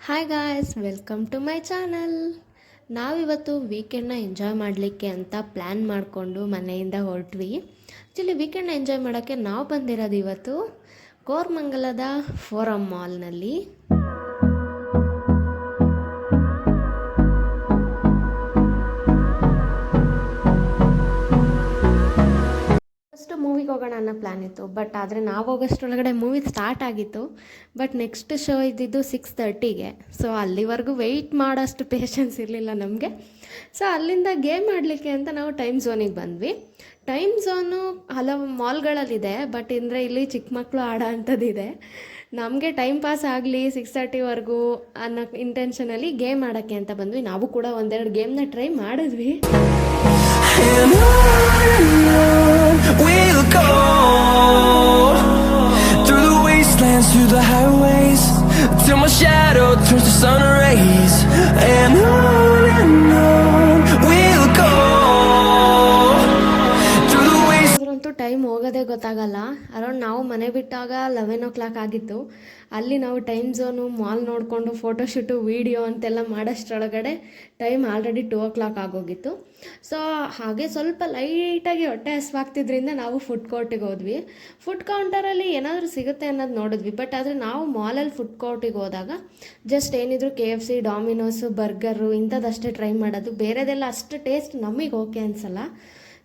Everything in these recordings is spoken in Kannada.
Hi guys, welcome to my channel. ನಾವಿವತ್ತು ವೀಕೆಂಡ್ನ ಎಂಜಾಯ್ ಮಾಡಲಿಕ್ಕೆ ಅಂತ ಪ್ಲ್ಯಾನ್ ಮಾಡಿಕೊಂಡು ಮನೆಯಿಂದ ಹೊರಟ್ವಿ. ಆ್ಯಕ್ಚುಲಿ ವೀಕೆಂಡ್ನ ಎಂಜಾಯ್ ಮಾಡೋಕ್ಕೆ ನಾವು ಬಂದಿರೋದು ಇವತ್ತು ಕೋರಮಂಗಲದ ಫೋರಮ್ ಮಾಲ್ನಲ್ಲಿ. ಮೂವಿಗೆ ಹೋಗೋಣ ಅನ್ನೋ ಪ್ಲ್ಯಾನ್ ಇತ್ತು, ಬಟ್ ಆದರೆ ನಾವು ಹೋಗೋಷ್ಟರೊಳಗಡೆ ಮೂವಿ ಸ್ಟಾರ್ಟ್ ಆಗಿತ್ತು. ಬಟ್ ನೆಕ್ಸ್ಟ್ ಶೋ ಇದ್ದಿದ್ದು 6:30ಗೆ. ಸೊ ಅಲ್ಲಿವರೆಗೂ ವೆಯ್ಟ್ ಮಾಡೋಷ್ಟು ಪೇಷನ್ಸ್ ಇರಲಿಲ್ಲ ನಮಗೆ. ಸೊ ಅಲ್ಲಿಂದ ಗೇಮ್ ಆಡಲಿಕ್ಕೆ ಅಂತ ನಾವು ಟೈಮ್ ಝೋನಿಗೆ ಬಂದ್ವಿ. ಟೈಮ್ ಝೋನು ಹಲವು ಮಾಲ್ಗಳಲ್ಲಿದೆ, ಬಟ್ ಅಂದರೆ ಇಲ್ಲಿ ಚಿಕ್ಕ ಮಕ್ಕಳು ಆಡೋ ಅಂಥದ್ದಿದೆ. ನಮಗೆ ಟೈಮ್ ಪಾಸ್ ಆಗಲಿ 6:30ವರೆಗೂ ಅನ್ನೋ ಇಂಟೆನ್ಷನಲ್ಲಿ ಗೇಮ್ ಆಡೋಕ್ಕೆ ಅಂತ ಬಂದ್ವಿ. ನಾವು ಕೂಡ ಒಂದೆರಡು ಗೇಮ್ನ ಟ್ರೈ ಮಾಡಿದ್ವಿ. We'll go through the wastelands, through the highways, till my shadow turns to sun rays. And on we'll go through the wastelands. Time ಹೋಗೋದೇ ಗೊತ್ತಾಗಲ್ಲ. ಅರೌಂಡ್ ನಾವು ಮನೆ ಬಿಟ್ಟಾಗ 11 o'clock ಆಗಿತ್ತು. ಅಲ್ಲಿ ನಾವು ಟೈಮ್ ಝೋನು ಮಾಲ್ ನೋಡಿಕೊಂಡು ಫೋಟೋಶೂಟು ವೀಡಿಯೋ ಅಂತೆಲ್ಲ ಮಾಡೋಷ್ಟರೊಳಗಡೆ ಟೈಮ್ ಆಲ್ರೆಡಿ 2 o'clock ಆಗೋಗಿತ್ತು. ಸೊ ಹಾಗೆ ಸ್ವಲ್ಪ ಲೈಟಾಗಿ ಹೊಟ್ಟೆ ಹಸ್ವಾಗ್ತಿದ್ರಿಂದ ನಾವು ಫುಡ್ ಕೋರ್ಟಿಗೆ ಹೋದ್ವಿ. ಫುಡ್ ಕೌಂಟರಲ್ಲಿ ಏನಾದರೂ ಸಿಗುತ್ತೆ ಅನ್ನೋದು ನೋಡಿದ್ವಿ. ಬಟ್ ಆದರೆ ನಾವು ಮಾಲಲ್ಲಿ ಫುಡ್ ಕೋರ್ಟಿಗೆ ಹೋದಾಗ ಜಸ್ಟ್ ಏನಿದ್ರು KFC, ಡಾಮಿನೋಸು, ಬರ್ಗರು ಇಂಥದ್ದಷ್ಟೇ ಟ್ರೈ ಮಾಡೋದು. ಬೇರೆದೆಲ್ಲ ಅಷ್ಟು ಟೇಸ್ಟ್ ನಮಗೆ ಓಕೆ ಅನಿಸಲ್ಲ.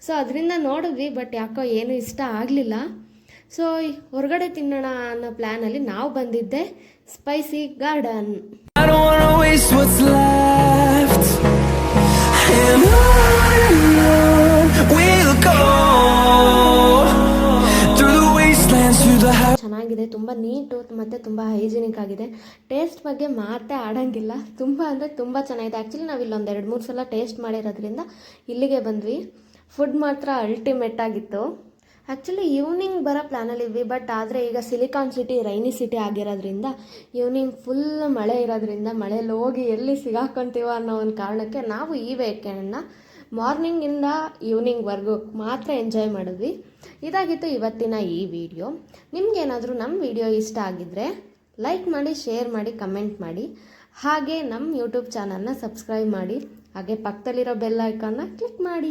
ಸೊ ಅದರಿಂದ ನೋಡಿದ್ವಿ, ಬಟ್ ಯಾಕೋ ಏನೂ ಇಷ್ಟ ಆಗಲಿಲ್ಲ. ಸೊ ಹೊರಗಡೆ ತಿನ್ನೋಣ ಅನ್ನೋ ಪ್ಲ್ಯಾನಲ್ಲಿ ನಾವು ಬಂದಿದ್ದೆ spicy garden. I don't wanna waste what's left. And on we'll go through the wastelands, through the ಚೆನ್ನಾಗಿದೆ, ತುಂಬ ನೀಟು ಮತ್ತು ತುಂಬ ಹೈಜಿನಿಕ್ ಆಗಿದೆ. ಟೇಸ್ಟ್ ಬಗ್ಗೆ ಮಾತೇ ಆಡೋಂಗಿಲ್ಲ. ತುಂಬ ಅಂದರೆ ತುಂಬ ಚೆನ್ನಾಗಿದೆ. ಆ್ಯಕ್ಚುಲಿ ನಾವು ಇಲ್ಲೊಂದು 2-3 ಸಲ ಟೇಸ್ಟ್ ಮಾಡಿರೋದ್ರಿಂದ ಇಲ್ಲಿಗೆ ಬಂದ್ವಿ. ಫುಡ್ ಮಾತ್ರ ಅಲ್ಟಿಮೇಟ್ ಆಗಿತ್ತು. ಆ್ಯಕ್ಚುಲಿ ಈವ್ನಿಂಗ್ ಬರೋ ಪ್ಲ್ಯಾನಲ್ಲಿದ್ವಿ, ಬಟ್ ಆದರೆ ಈಗ ಸಿಲಿಕಾನ್ ಸಿಟಿ ರೈನಿ ಸಿಟಿ ಆಗಿರೋದ್ರಿಂದ ಈವ್ನಿಂಗ್ ಫುಲ್ ಮಳೆ ಇರೋದ್ರಿಂದ ಮಳೆಯಲ್ಲಿ ಹೋಗಿ ಎಲ್ಲಿ ಸಿಗಾಕೊಂತೀವೋ ಅನ್ನೋ ಒಂದು ಕಾರಣಕ್ಕೆ ನಾವು ಈ ವೀಕೆಂಡನ್ನ ಮಾರ್ನಿಂಗಿಂದ ಈವ್ನಿಂಗ್ವರೆಗೂ ಮಾತ್ರ ಎಂಜಾಯ್ ಮಾಡಿದ್ವಿ. ಇದಾಗಿತ್ತು ಇವತ್ತಿನ ಈ ವಿಡಿಯೋ. ನಿಮಗೇನಾದರೂ ನಮ್ಮ ವಿಡಿಯೋ ಇಷ್ಟ ಆಗಿದ್ದರೆ ಲೈಕ್ ಮಾಡಿ, ಶೇರ್ ಮಾಡಿ, ಕಮೆಂಟ್ ಮಾಡಿ. ಹಾಗೆ ನಮ್ಮ ಯೂಟ್ಯೂಬ್ ಚಾನಲ್ನ ಸಬ್ಸ್ಕ್ರೈಬ್ ಮಾಡಿ. ಹಾಗೆ ಪಕ್ಕದಲ್ಲಿರೋ ಬೆಲ್ ಐಕಾನ್ನ ಕ್ಲಿಕ್ ಮಾಡಿ.